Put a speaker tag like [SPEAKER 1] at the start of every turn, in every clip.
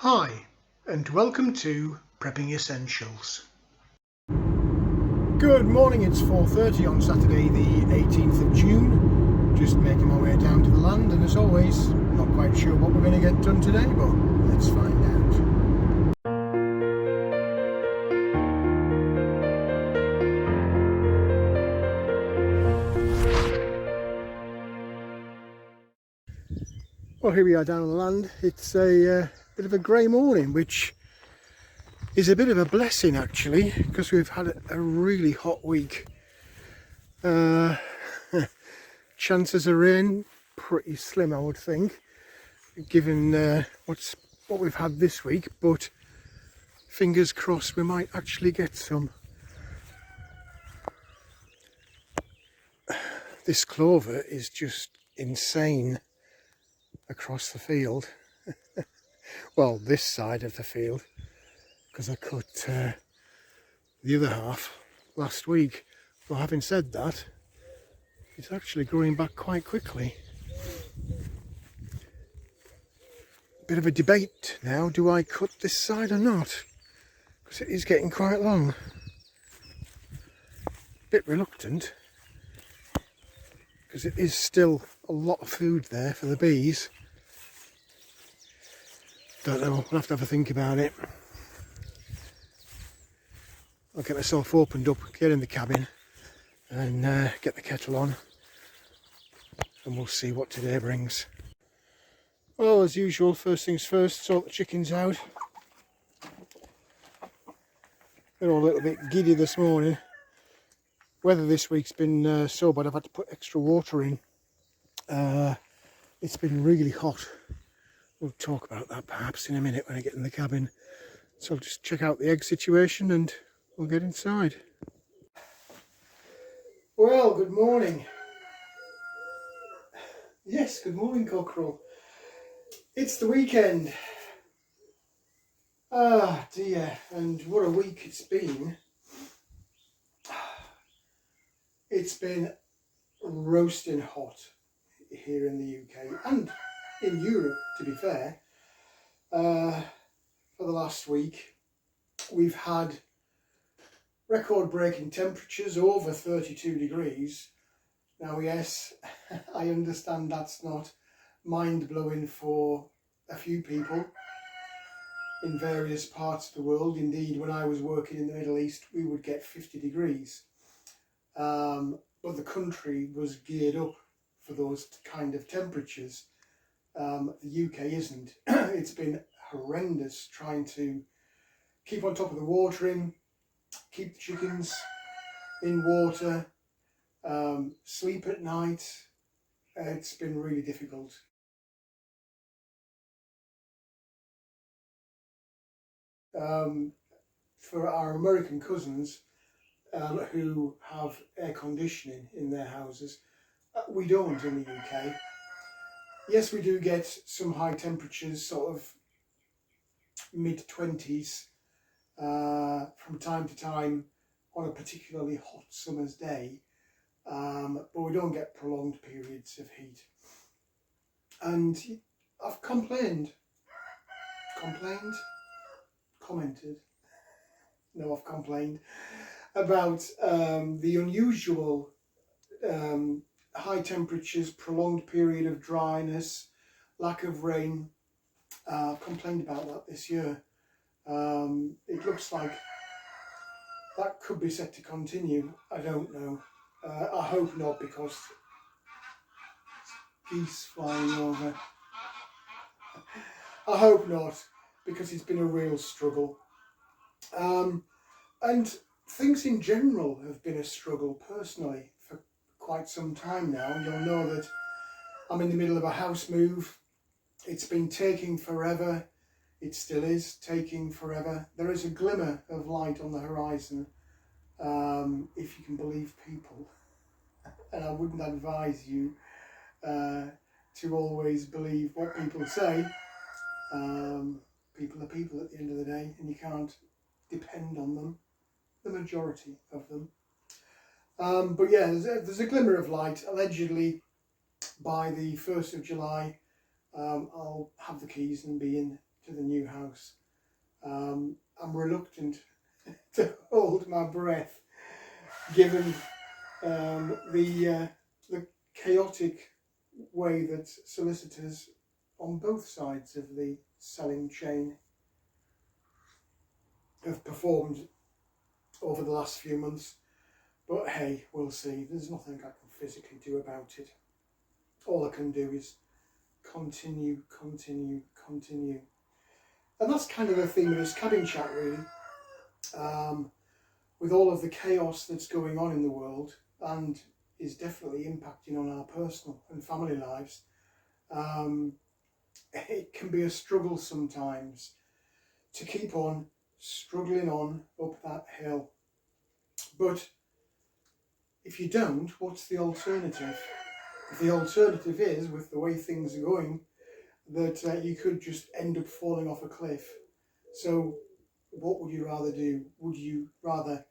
[SPEAKER 1] Hi, and welcome to Prepping Essentials.
[SPEAKER 2] Good morning, it's 4:30 on Saturday the 18th of June. Just making my way down to the land, and as always, not quite sure what we're going to get done today, but let's find out. Well, here we are down on the land. It's a bit of a grey morning, which is a bit of a blessing actually, because we've had a really hot week. Chances of rain pretty slim, I would think, given what we've had this week, but fingers crossed we might actually get some. This clover is just insane across the field. Well, this side of the field, because I cut the other half last week. But having said that, it's actually growing back quite quickly. Bit of a debate now, do I cut this side or not? Because it is getting quite long. Bit reluctant, because it is still a lot of food there for the bees. Don't know, we'll have to have a think about it. I'll get myself opened up, get in the cabin and get the kettle on, and we'll see what today brings. Well, as usual, first things first, sort the chickens out. They're all a little bit giddy this morning. Weather this week's been so bad I've had to put extra water in. It's been really hot. We'll talk about that perhaps in a minute when I get in the cabin. So I'll just check out the egg situation and we'll get inside. Well, good morning. Yes, good morning, cockerel. It's the weekend. Ah dear, and what a week it's been. It's been roasting hot here in the UK and in Europe, to be fair. For the last week we've had record-breaking temperatures over 32 degrees. Now yes, I understand that's not mind-blowing for a few people in various parts of the world. Indeed, when I was working in the Middle East, we would get 50 degrees. But the country was geared up for those kind of temperatures. The UK isn't. It's been horrendous trying to keep on top of the watering, keep the chickens in water, sleep at night. It's been really difficult. For our American cousins who have air conditioning in their houses, we don't in the UK. Yes, we do get some high temperatures, sort of mid-20s from time to time on a particularly hot summer's day, but we don't get prolonged periods of heat. And I've commented. No, I've complained about the unusual high temperatures, prolonged period of dryness, lack of rain. I've complained about that this year. It looks like that could be set to continue. I don't know. I hope not, because geese flying over. I hope not, because it's been a real struggle. And things in general have been a struggle personally for quite some time now. You'll know that I'm in the middle of a house move. It's been taking forever. It still is taking forever. There is a glimmer of light on the horizon, if you can believe people. And I wouldn't advise you to always believe what people say. People are people at the end of the day, and you can't depend on them, the majority of them. But yeah, there's a glimmer of light. Allegedly, by the 1st of July, I'll have the keys and be in to the new house. I'm reluctant to hold my breath, given the chaotic way that solicitors on both sides of the selling chain have performed over the last few months. But hey, we'll see. There's nothing I can physically do about it. All I can do is continue. And that's kind of the theme of this cabin chat, really. With all of the chaos that's going on in the world and is definitely impacting on our personal and family lives, it can be a struggle sometimes to keep on struggling on up that hill. But if you don't, what's the alternative? The alternative is, with the way things are going, that you could just end up falling off a cliff. So what would you rather do? Would you rather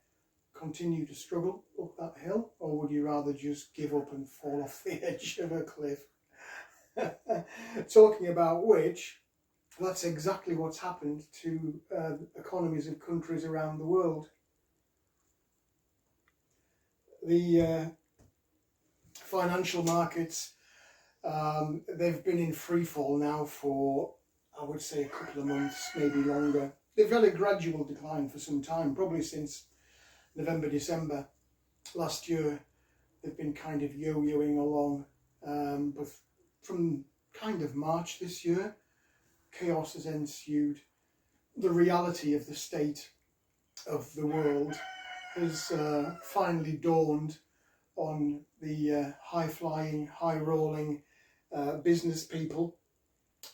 [SPEAKER 2] continue to struggle up that hill, or would you rather just give up and fall off the edge of a cliff? Talking about which, that's exactly what's happened to economies of countries around the world. The financial markets, they've been in free fall now for, I would say, a couple of months, maybe longer. They've had a gradual decline for some time, probably since November, December last year. They've been kind of yo-yoing along, but from kind of March this year, chaos has ensued. The reality of the state of the world has finally dawned on the high-flying, high-rolling business people,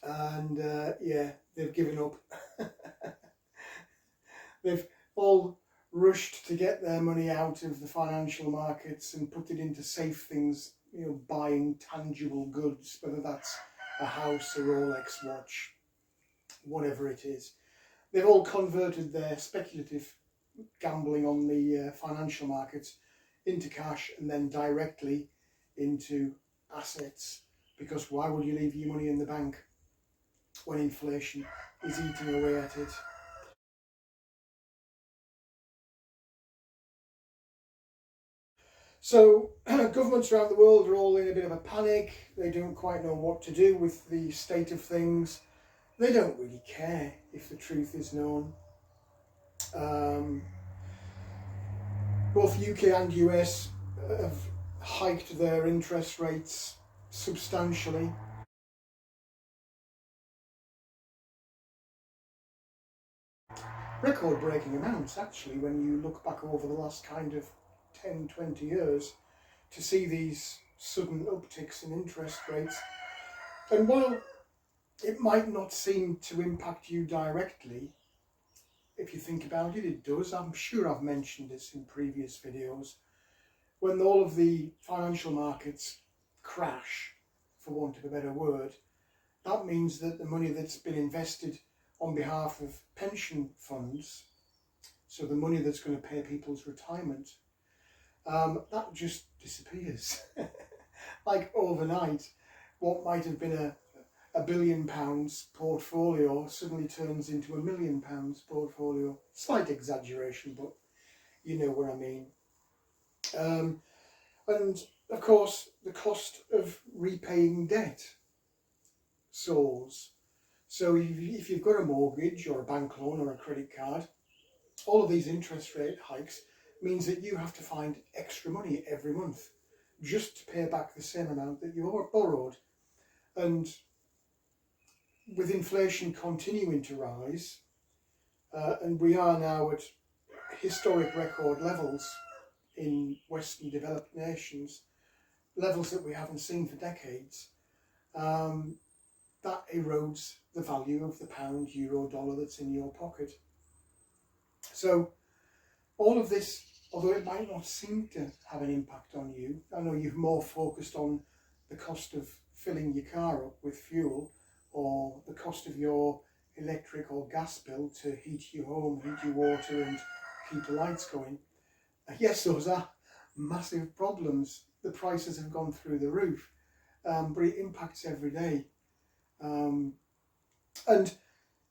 [SPEAKER 2] and yeah, they've given up. They've all rushed to get their money out of the financial markets and put it into safe things, you know, buying tangible goods, whether that's a house, a Rolex watch, whatever it is. They've all converted their speculative gambling on the financial markets into cash and then directly into assets, because why would you leave your money in the bank when inflation is eating away at it? So governments around the world are all in a bit of a panic. They don't quite know what to do with the state of things. They don't really care if the truth is known. Both UK and US have hiked their interest rates substantially. Record-breaking amounts, actually, when you look back over the last kind of 10-20 years to see these sudden upticks in interest rates. And while it might not seem to impact you directly, if you think about it, it does. I'm sure I've mentioned this in previous videos. When all of the financial markets crash, for want of a better word, that means that the money that's been invested on behalf of pension funds, so the money that's going to pay people's retirement, that just disappears. Like overnight, what might have been a £1 billion portfolio suddenly turns into £1 million portfolio. Slight exaggeration, but you know what I mean. And of course, the cost of repaying debt soars. So if you've got a mortgage or a bank loan or a credit card, all of these interest rate hikes means that you have to find extra money every month just to pay back the same amount that you borrowed. And with inflation continuing to rise, and we are now at historic record levels in Western developed nations, levels that we haven't seen for decades, that erodes the value of the pound, euro, dollar that's in your pocket. So all of this, although it might not seem to have an impact on you, I know you're more focused on the cost of filling your car up with fuel, or the cost of your electric or gas bill to heat your home, heat your water and keep the lights going. Yes, those are massive problems. The prices have gone through the roof, but it impacts every day. And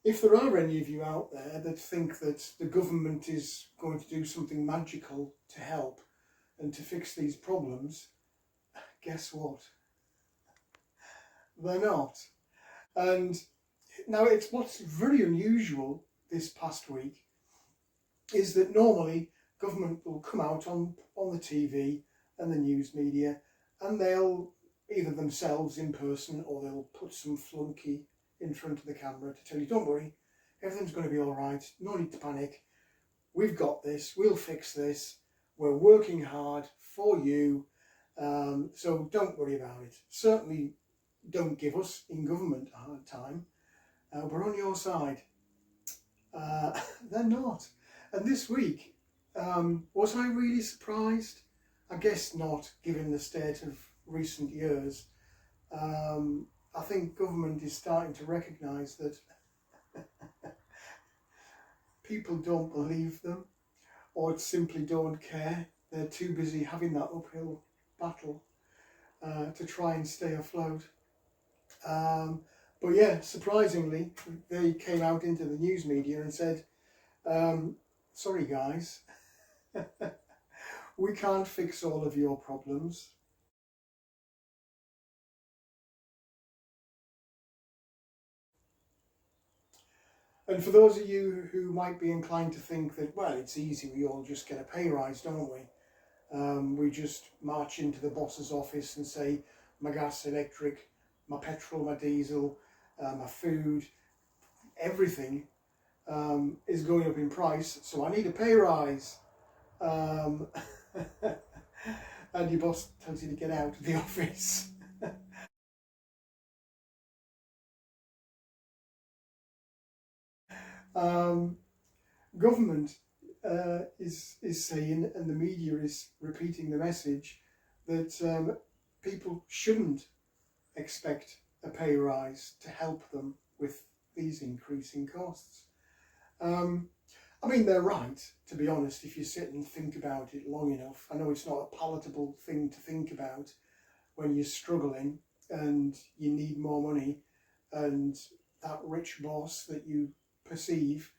[SPEAKER 2] If there are any of you out there that think that the government is going to do something magical to help and to fix these problems, guess what? They're not. And now it's what's very unusual this past week is that normally government will come out on the TV and the news media, and they'll either themselves in person or they'll put some flunky in front of the camera to tell you, don't worry, everything's going to be all right, no need to panic, we've got this, we'll fix this, we're working hard for you, so don't worry about it. Certainly don't give us in government a hard time, we're on your side. They're not. And this week, was I really surprised? I guess not, given the state of recent years. I think government is starting to recognise that people don't believe them or simply don't care. They're too busy having that uphill battle to try and stay afloat. But yeah, surprisingly, they came out into the news media and said, sorry guys, we can't fix all of your problems. And for those of you who might be inclined to think that, well, it's easy, we all just get a pay rise, don't we? We just march into the boss's office and say, my gas, electric, my petrol, my diesel, my food, everything is going up in price, so I need a pay rise. And your boss tells you to get out of the office. Government is saying, and the media is repeating the message, that people shouldn't expect a pay rise to help them with these increasing costs. I mean, they're right, to be honest, if you sit and think about it long enough. I know it's not a palatable thing to think about when you're struggling and you need more money, and that rich boss that you perceive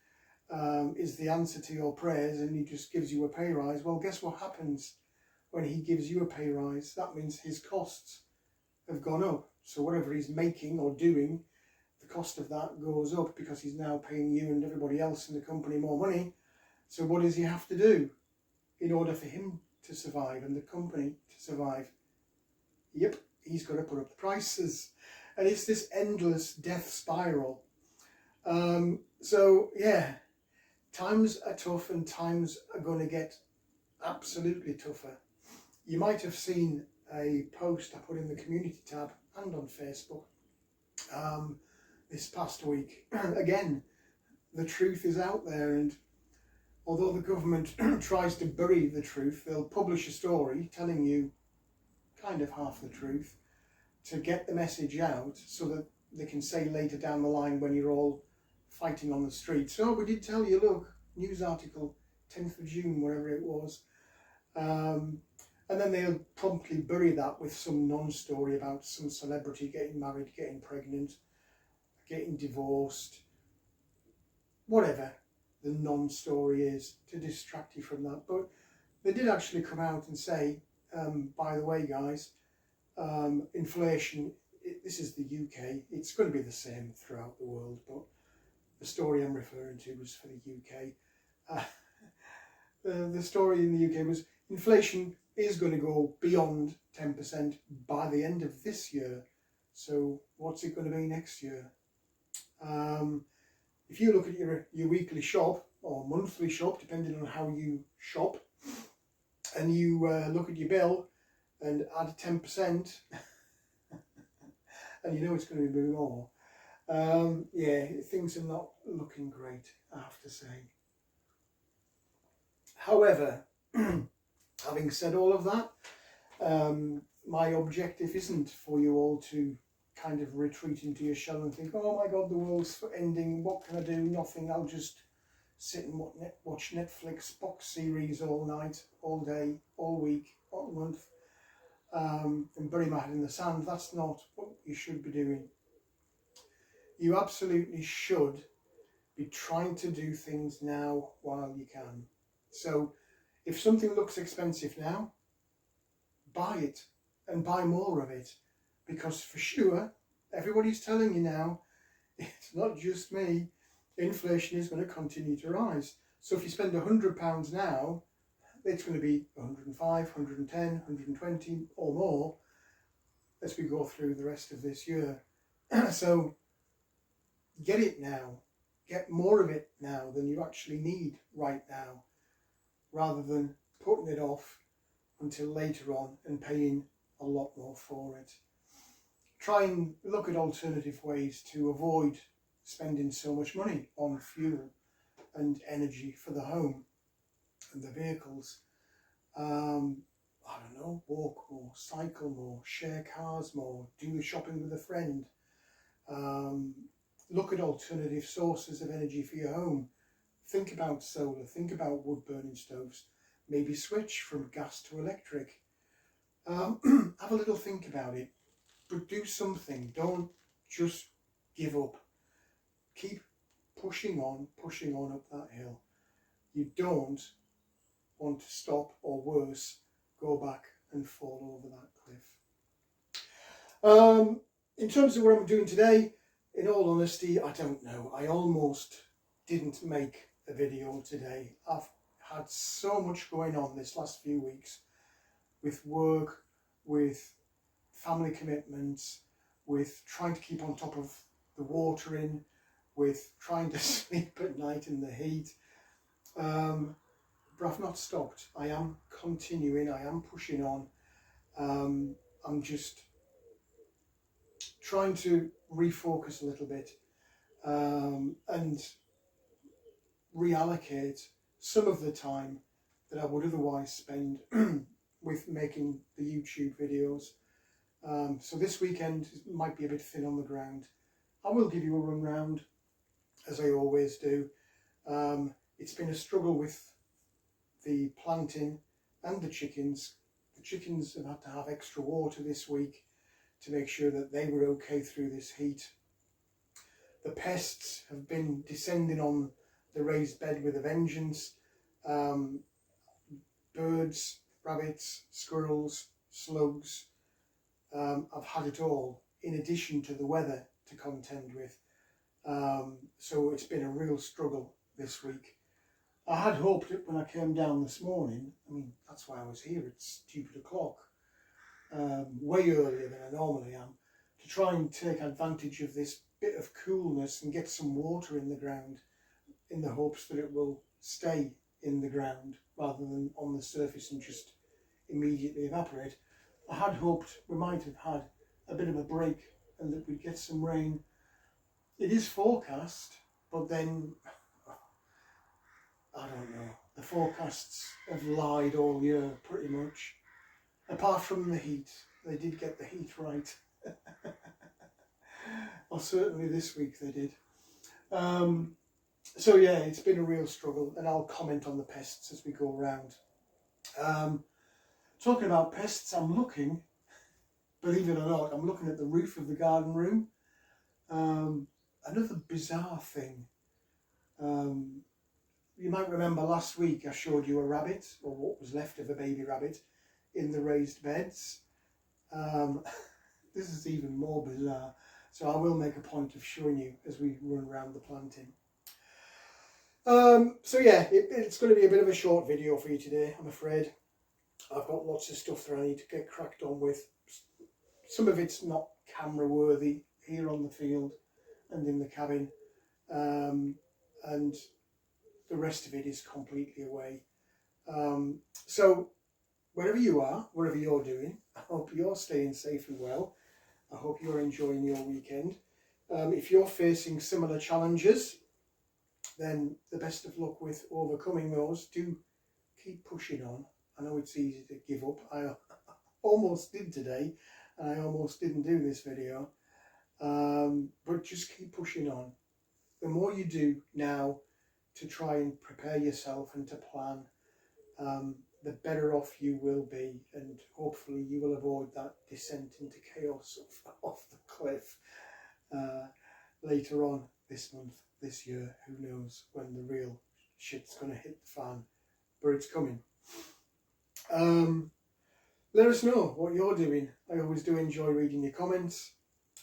[SPEAKER 2] is the answer to your prayers and he just gives you a pay rise. Well, guess what happens when he gives you a pay rise? That means his costs have gone up. So whatever he's making or doing, the cost of that goes up because he's now paying you and everybody else in the company more money. So what does he have to do in order for him to survive and the company to survive? Yep, he's got to put up the prices. And it's this endless death spiral. So yeah, times are tough and times are going to get absolutely tougher. You might have seen a post I put in the community tab and on Facebook this past week. Again, the truth is out there, and although the government tries to bury the truth, they'll publish a story telling you kind of half the truth to get the message out so that they can say later down the line when you're all fighting on the streets, oh, we did tell you, look, news article, 10th of June, wherever it was. And then they'll promptly bury that with some non-story about some celebrity getting married, getting pregnant, getting divorced, whatever the non-story is, to distract you from that. But they did actually come out and say, by the way, guys, inflation, this is the UK, it's going to be the same throughout the world, but the story I'm referring to was for the UK. The story in the UK was inflation is going to go beyond 10% by the end of this year. So what's it going to be next year? If you look at your weekly shop or monthly shop, depending on how you shop, and you look at your bill and add 10%, and you know it's going to be more. Yeah, things are not looking great, I have to say. However, having said all of that, my objective isn't for you all to kind of retreat into your shell and think, oh my God, the world's ending, what can I do? Nothing, I'll just sit and watch Netflix box series all night, all day, all week, all month, and bury my head in the sand. That's not what you should be doing. You absolutely should be trying to do things now while you can. So if something looks expensive now, buy it and buy more of it, because for sure, everybody's telling you now, it's not just me, inflation is going to continue to rise. So if you spend £100 now, it's going to be 105, 110, 120 or more as we go through the rest of this year. So get it now. Get more of it now than you actually need right now, rather than putting it off until later on and paying a lot more for it. Try and look at alternative ways to avoid spending so much money on fuel and energy for the home and the vehicles. I don't know, walk more, cycle more, share cars more, do the shopping with a friend. Look at alternative sources of energy for your home. Think about solar, think about wood burning stoves. Maybe switch from gas to electric. Have a little think about it, but do something. Don't just give up. Keep pushing on up that hill. You don't want to stop, or worse, go back and fall over that cliff. In terms of what I'm doing today, in all honesty, I don't know. I almost didn't make a video today. I've had so much going on this last few weeks with work, with family commitments, with trying to keep on top of the watering, with trying to sleep at night in the heat. But I've not stopped. I am continuing, I am pushing on. I'm just trying to refocus a little bit and reallocate some of the time that I would otherwise spend with making the YouTube videos. So this weekend might be a bit thin on the ground. I will give you a run round, as I always do. It's been a struggle with the planting and the chickens. The chickens have had to have extra water this week to make sure that they were okay through this heat. The pests have been descending on the raised bed with a vengeance. Birds, rabbits, squirrels, slugs. I've had it all, in addition to the weather to contend with. So it's been a real struggle this week. I had hoped that when I came down this morning, I mean, that's why I was here, it's stupid o'clock, way earlier than I normally am, to try and take advantage of this bit of coolness and get some water in the ground, in the hopes that it will stay in the ground rather than on the surface and just immediately evaporate. I had hoped we might have had a bit of a break and that we'd get some rain. It is forecast, but then, I don't know, the forecasts have lied all year pretty much. Apart from the heat, they did get the heat right. Or certainly this week they did. So yeah, it's been a real struggle, and I'll comment on the pests as we go around. Talking about pests, I'm looking, believe it or not, I'm looking at the roof of the garden room. Another bizarre thing. You might remember last week I showed you a rabbit, or what was left of a baby rabbit, in the raised beds. This is even more bizarre, so I will make a point of showing you as we run around the planting. So yeah, it's going to be a bit of a short video for you today, I'm afraid. I've got lots of stuff that I need to get cracked on with. Some of it's not camera worthy here on the field and in the cabin, and the rest of it is completely away. So wherever you are, wherever you're doing, I hope you're staying safe and well. I hope you're enjoying your weekend. If you're facing similar challenges, then the best of luck with overcoming those. Do keep pushing on. I know it's easy to give up. I almost did today, and I almost didn't do this video. But just keep pushing on. The more you do now to try and prepare yourself and to plan, the better off you will be, and hopefully you will avoid that descent into chaos off the cliff later on this month. this year. Who knows when the real shit's going to hit the fan, but it's coming. Let us know what you're doing. I always do enjoy reading your comments.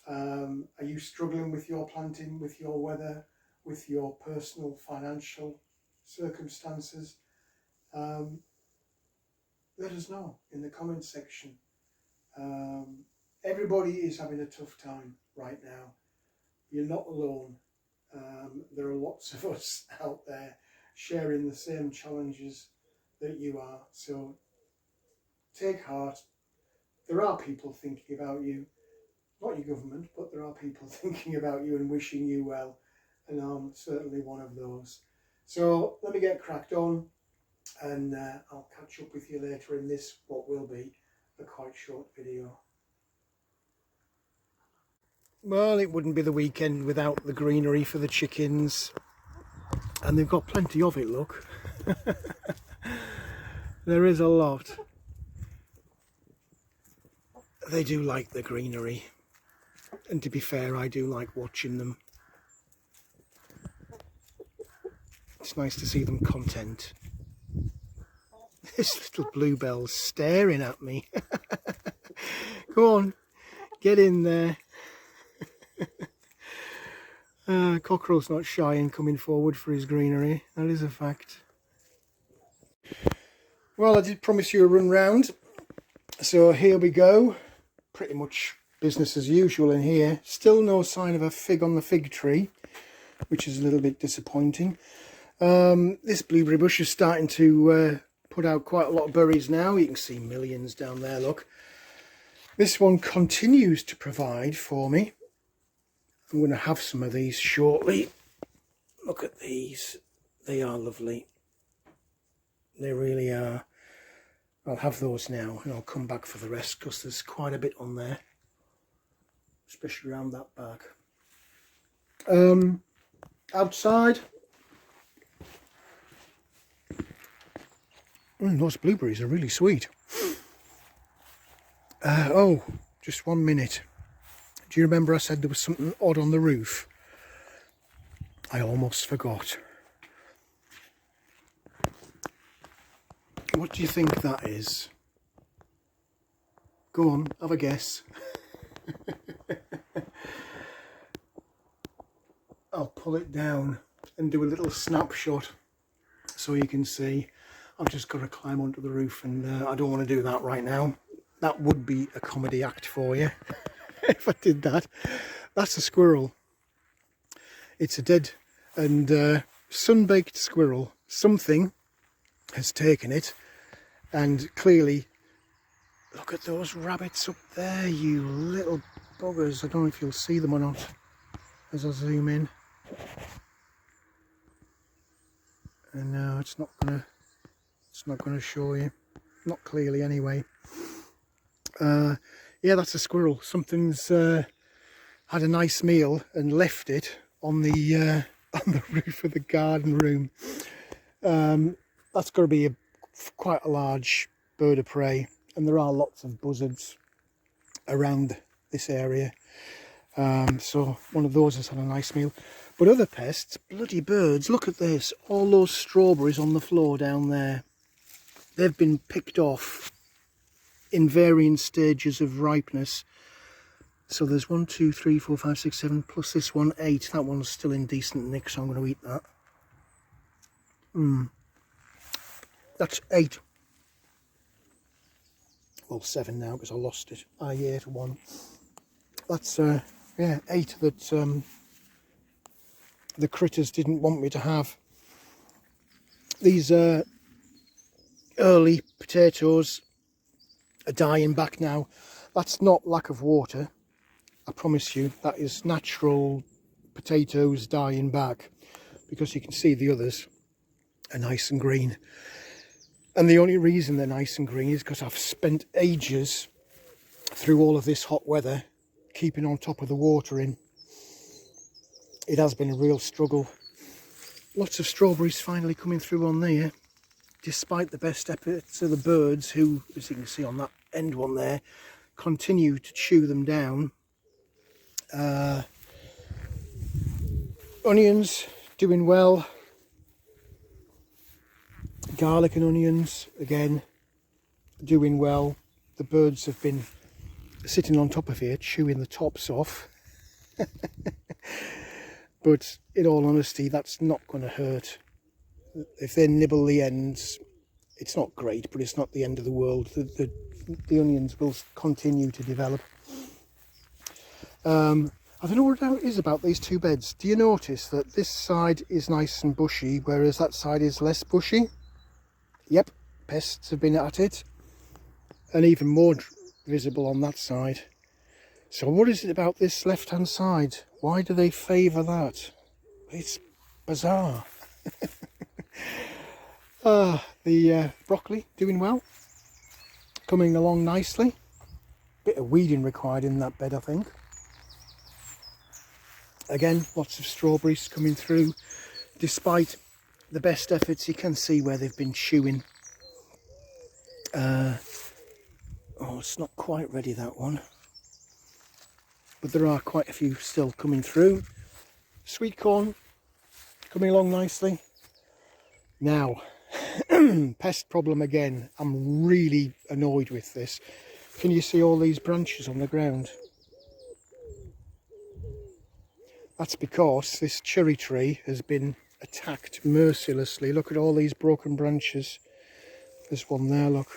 [SPEAKER 2] Are you struggling with your planting, with your weather, with your personal financial circumstances? Let us know in the comments section. Everybody is having a tough time right now. You're not alone. There are lots of us out there sharing the same challenges that you are. So take heart. There are people thinking about you. Not your government, but there are people thinking about you and wishing you well. And I'm certainly one of those. So let me get cracked on, and I'll catch up with you later in this, what will be a quite short video. Well, it wouldn't be the weekend without the greenery for the chickens. And they've got plenty of it, look. There is a lot. They do like the greenery. And to be fair, I do like watching them. It's nice to see them content. This little bluebell's staring at me. Go on, get in there. Cockerel's not shy in coming forward for his greenery. That is a fact. Well, I did promise you a run round. So here we go. Pretty much business as usual in here. Still no sign of a fig on the fig tree, which is a little bit disappointing. This blueberry bush is starting to put out quite a lot of berries now. You can see millions down there, look. This one continues to provide for me. I'm going to have some of these shortly. Look at these. They are lovely. They really are. I'll have those now and I'll come back for the rest because there's quite a bit on there. Especially around that back. Outside. Those blueberries are really sweet. Oh, just 1 minute. Do you remember I said there was something odd on the roof? I almost forgot. What do you think that is? Go on, have a guess. I'll pull it down and do a little snapshot so you can see. I've just got to climb onto the roof, and I don't want to do that right now. That would be a comedy act for you if I did that. That's a squirrel. It's a dead and sun-baked squirrel. Something has taken it, and clearly, look at those rabbits up there, you little buggers. I don't know if you'll see them or not as I zoom in. And no, it's not gonna show you, not clearly anyway. Yeah, that's a squirrel. Something's had a nice meal and left it on the roof of the garden room. That's got to be quite a large bird of prey, and there are lots of buzzards around this area. So one of those has had a nice meal. But other pests, bloody birds, look at this. All those strawberries on the floor down there. They've been picked off in varying stages of ripeness. So there's 1, 2, 3, 4, 5, 6, 7, plus this one, 8. That one's still in decent nick, so I'm going to eat that. That's 8. Well, 7 now because I lost it. I ate 1. That's, yeah, 8 that the critters didn't want me to have. These early potatoes are dying back now. That's not lack of water, I promise you. That is natural potatoes dying back, because you can see the others are nice and green. And the only reason they're nice and green is because I've spent ages through all of this hot weather keeping on top of the watering. It has been a real struggle. Lots of strawberries finally coming through on there, despite the best efforts of the birds who, as you can see on that end one there, continue to chew them down. Onions doing well. Garlic and onions again doing well. The birds have been sitting on top of here chewing the tops off. But in all honesty, that's not going to hurt. If they nibble the ends, it's not great, but it's not the end of the world. The onions will continue to develop. I don't know what it is about these two beds. Do you notice that this side is nice and bushy, whereas that side is less bushy? Yep, pests have been at it. And even more visible on that side. So what is it about this left-hand side? Why do they favour that? It's bizarre. The broccoli doing well. Coming along nicely. Bit of weeding required in that bed, I think. Again, lots of strawberries coming through. Despite the best efforts, you can see where they've been chewing. Oh, it's not quite ready, that one. But there are quite a few still coming through. Sweet corn coming along nicely. Now, pest problem again. I'm really annoyed with this. Can you see all these branches on the ground? That's because this cherry tree has been attacked mercilessly. Look at all these broken branches. There's one there, look.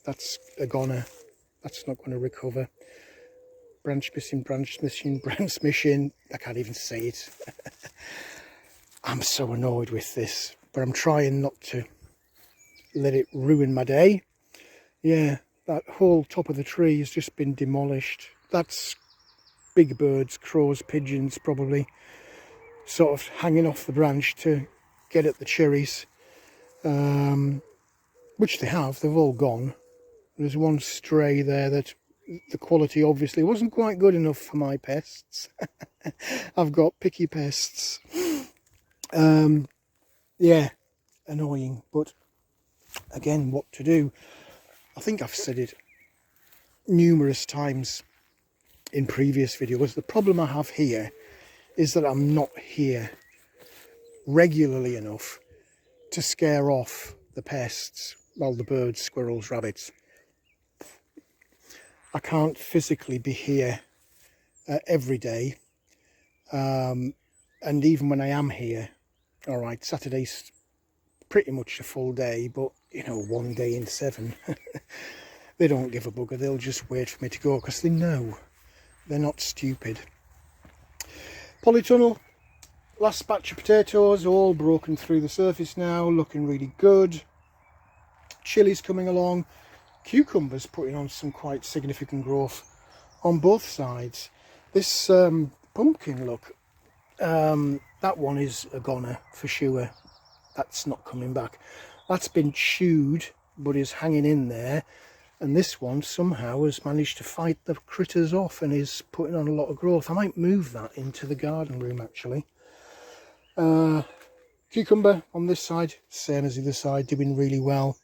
[SPEAKER 2] That's a goner. That's not going to recover. Branch missing, branch missing, branch missing. I can't even say it. I'm so annoyed with this, but I'm trying not to let it ruin my day. Yeah, that whole top of the tree has just been demolished. That's big birds, crows, pigeons probably, sort of hanging off the branch to get at the cherries, which they have. They've all gone. There's one stray there that the quality obviously wasn't quite good enough for my pests. I've got picky pests. Yeah, annoying, but again, what to do? I think I've said it numerous times in previous videos. The problem I have here is that I'm not here regularly enough to scare off the pests, well, the birds, squirrels, rabbits. I can't physically be here every day, and even when I am here, all right, Saturday's pretty much a full day, but you know, 1 day in 7 they don't give a bugger. They'll just wait for me to go because they know. They're not stupid. Polytunnel, last batch of potatoes all broken through the surface now, looking really good. Chilies coming along. Cucumbers putting on some quite significant growth on both sides. This pumpkin, look, that one is a goner for sure. That's not coming back. That's been chewed but is hanging in there, and this one somehow has managed to fight the critters off and is putting on a lot of growth. I might move that into the garden room actually. Cucumber on this side, same as the other side, doing really well.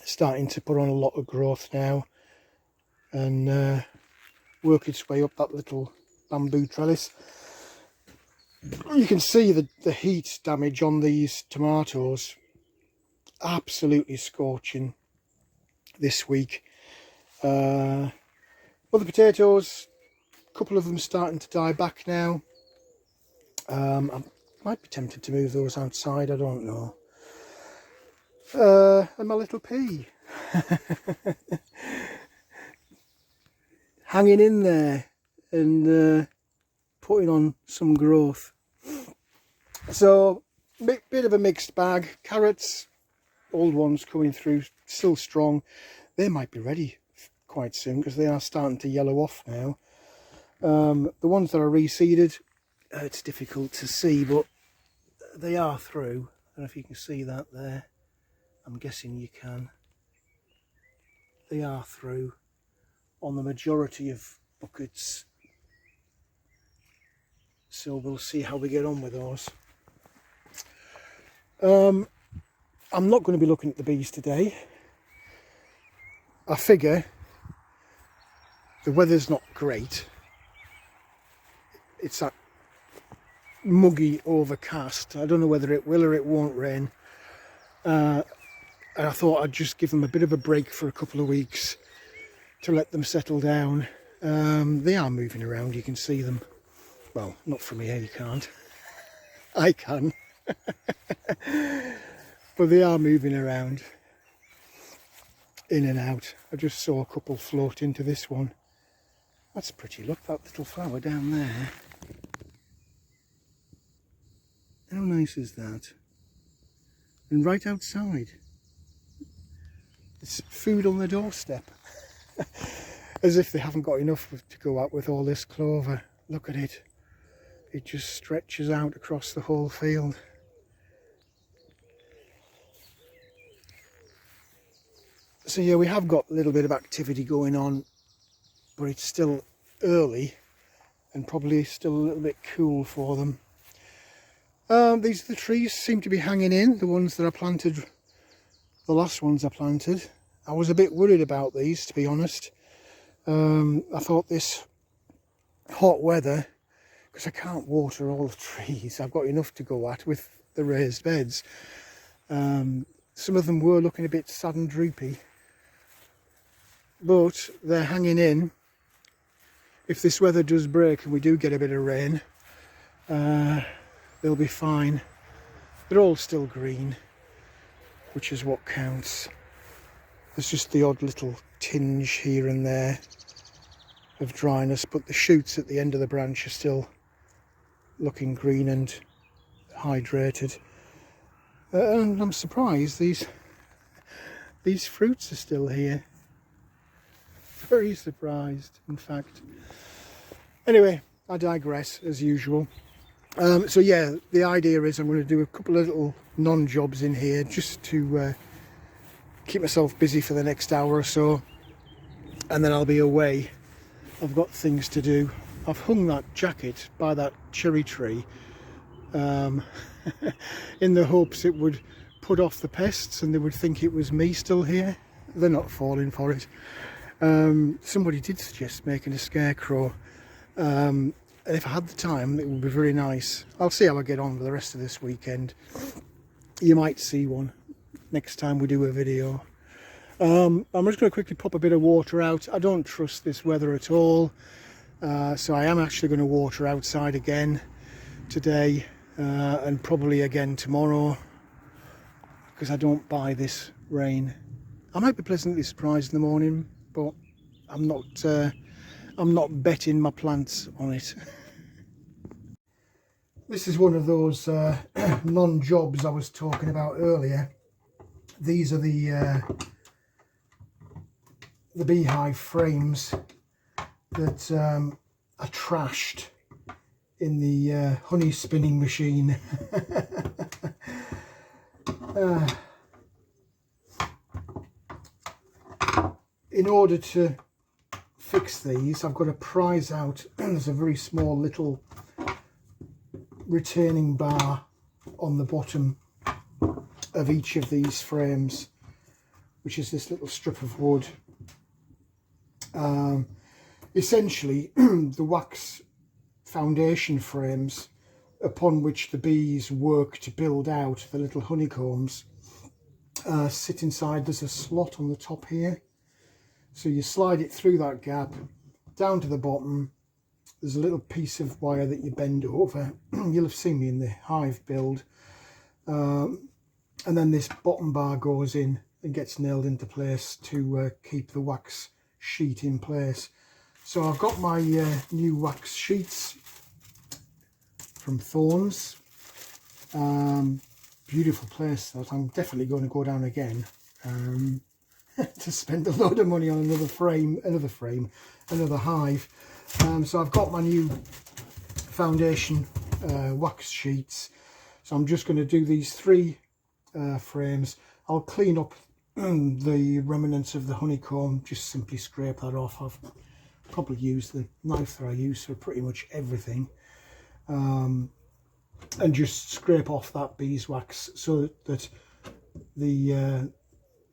[SPEAKER 2] Starting to put on a lot of growth now and work its way up that little bamboo trellis. You can see the heat damage on these tomatoes. Absolutely scorching this week. Other potatoes, a couple of them starting to die back now. I might be tempted to move those outside, I don't know. And my little pea hanging in there and putting on some growth. So bit of a mixed bag. Carrots, old ones coming through, still strong. They might be ready quite soon because they are starting to yellow off now. The ones that are reseeded, it's difficult to see, but they are through. I don't know if you can see that there. I'm guessing you can. They are through on the majority of buckets. So we'll see how we get on with those. I'm not going to be looking at the bees today. I figure the weather's not great. It's at
[SPEAKER 1] muggy, overcast. I don't know whether it will or it won't rain. And I thought I'd just give them a bit of a break for a couple of weeks to let them settle down. They are moving around, you can see them. Well, not from here, you can't. I can. But they are moving around, in and out. I just saw a couple float into this one. That's pretty, look, that little flower down there. How nice is that? And right outside. It's food on the doorstep. As if they haven't got enough to go out with all this clover. Look at it. It just stretches out across the whole field. So yeah, we have got a little bit of activity going on, but it's still early and probably still a little bit cool for them. These the trees seem to be hanging in, the ones that I planted, the last ones I planted. I was a bit worried about these, to be honest. I thought this hot weather, because I can't water all the trees, I've got enough to go at with the raised beds. Some of them were looking a bit sad and droopy, but they're hanging in. If this weather does break and we do get a bit of rain, they'll be fine. They're all still green, which is what counts. There's just the odd little tinge here and there of dryness, but the shoots at the end of the branch are still looking green and hydrated. And I'm surprised these fruits are still here. Very surprised, in fact. Anyway, I digress as usual. So yeah, the idea is I'm going to do a couple of little non-jobs in here just to keep myself busy for the next hour or so, and then I'll be away. I've got things to do. I've hung that jacket by that cherry tree in the hopes it would put off the pests and they would think it was me still here. They're not falling for it. Somebody did suggest making a scarecrow, and if I had the time it would be very nice. I'll see how I get on for the rest of this weekend. You might see one next time we do a video. I'm just going to quickly pop a bit of water out. I don't trust this weather at all, so I am actually going to water outside again today, and probably again tomorrow, because I don't buy this rain. I might be pleasantly surprised in the morning, but I'm not betting my plants on it. This is one of those non-jobs I was talking about earlier. These are the beehive frames that are trashed in the honey spinning machine. In order to fix these, I've got to prise out, there's a very small little retaining bar on the bottom of each of these frames, which is this little strip of wood. Essentially the wax foundation frames upon which the bees work to build out the little honeycombs sit inside. There's a slot on the top here, so you slide it through that gap down to the bottom. There's a little piece of wire that you bend over. You'll have seen me in the hive build, and then this bottom bar goes in and gets nailed into place to keep the wax sheet in place. So I've got my new wax sheets from Thorns. Beautiful place that I'm definitely going to go down again to spend a load of money on another hive. So I've got my new foundation wax sheets. So I'm just going to do these 3 frames. I'll clean up the remnants of the honeycomb, just simply scrape that off. I've probably used the knife that I use for pretty much everything, and just scrape off that beeswax so that the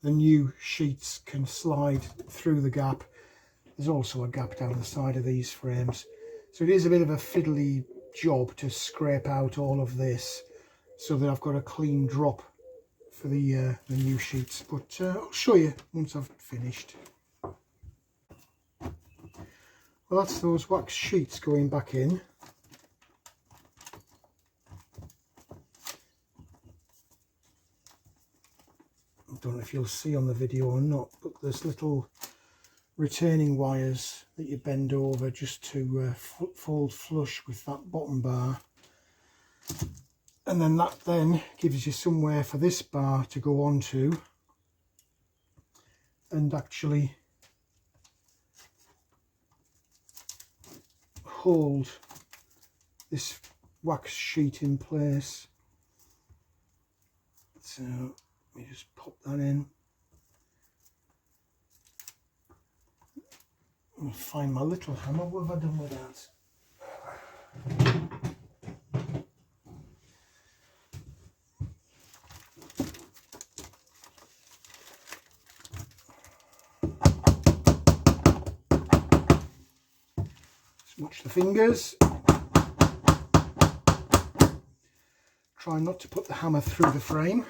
[SPEAKER 1] new sheets can slide through the gap. There's also a gap down the side of these frames, so it is a bit of a fiddly job to scrape out all of this so that I've got a clean drop for the new sheets, but I'll show you once I've finished. Well, that's those wax sheets going back in. I don't know if you'll see on the video or not, but there's little retaining wires that you bend over just to fold flush with that bottom bar, and then that then gives you somewhere for this bar to go onto and actually hold this wax sheet in place. So let me just pop that in. I'll find my little hammer. What have I done with that? Watch the fingers. Try not to put the hammer through the frame.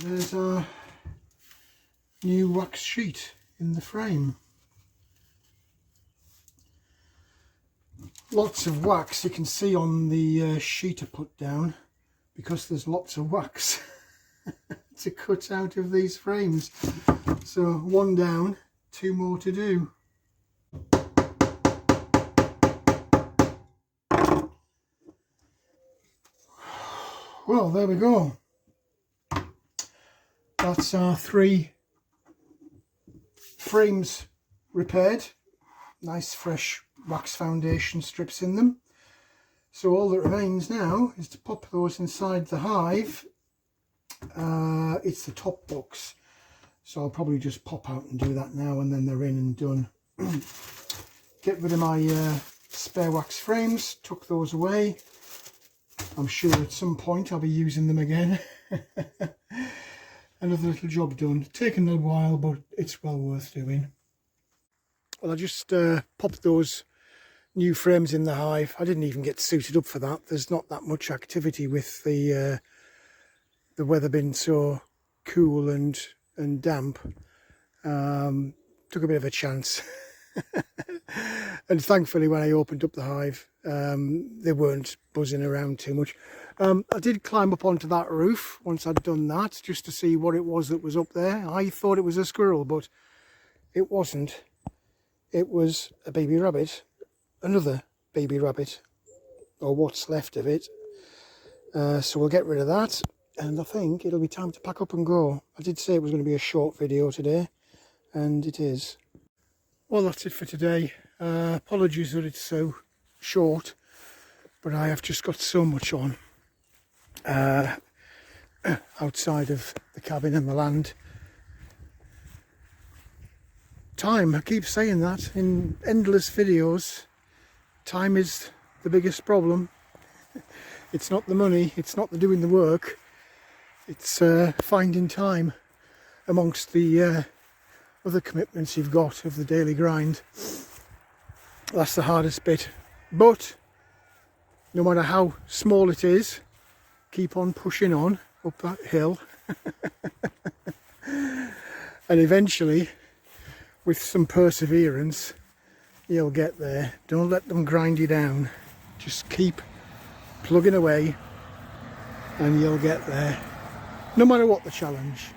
[SPEAKER 1] There's our new wax sheet in the frame. Lots of wax, you can see on the sheet I put down, because there's lots of wax to cut out of these frames. So one down, two more to do. Well, there we go. That's our 3 frames repaired. Nice fresh wax foundation strips in them. So all that remains now is to pop those inside the hive. It's the top box, so I'll probably just pop out and do that now, and then they're in and done. Get rid of my spare wax frames, tuck those away. I'm sure at some point I'll be using them again. Another little job done. Taken a while, but it's well worth doing. Well, I just popped those new frames in the hive. I didn't even get suited up for that. There's not that much activity with the weather being so cool and damp. Took a bit of a chance. And thankfully when I opened up the hive, they weren't buzzing around too much. I did climb up onto that roof once I'd done that, just to see what it was that was up there. I thought it was a squirrel, but it wasn't. It was a baby rabbit, another baby rabbit, or what's left of it. So we'll get rid of that, and I think it'll be time to pack up and go. I did say it was going to be a short video today, and it is. Well, that's it for today. Apologies that it's so short, but I have just got so much on outside of the cabin and the land. Time, I keep saying that in endless videos. Time is the biggest problem. It's not the money, it's not the doing the work, it's finding time amongst the other commitments you've got of the daily grind. That's the hardest bit, but no matter how small it is, keep on pushing on up that hill. And eventually, with some perseverance, you'll get there. Don't let them grind you down. Just keep plugging away and you'll get there, no matter what the challenge.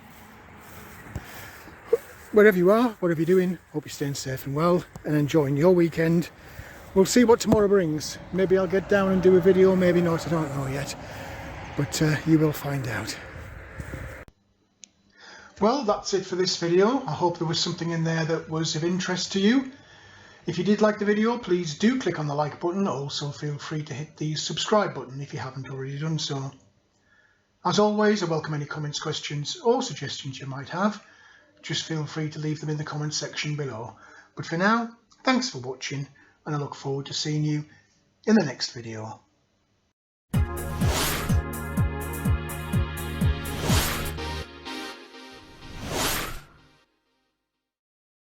[SPEAKER 1] Wherever you are, whatever you're doing, hope you're staying safe and well and enjoying your weekend. We'll see what tomorrow brings. Maybe I'll get down and do a video, maybe not, I don't know yet. But you will find out. Well, that's it for this video. I hope there was something in there that was of interest to you. If you did like the video, please do click on the like button. Also feel free to hit the subscribe button if you haven't already done so. As always, I welcome any comments, questions or suggestions you might have. Just feel free to leave them in the comments section below. But for now, thanks for watching, and I look forward to seeing you in the next video.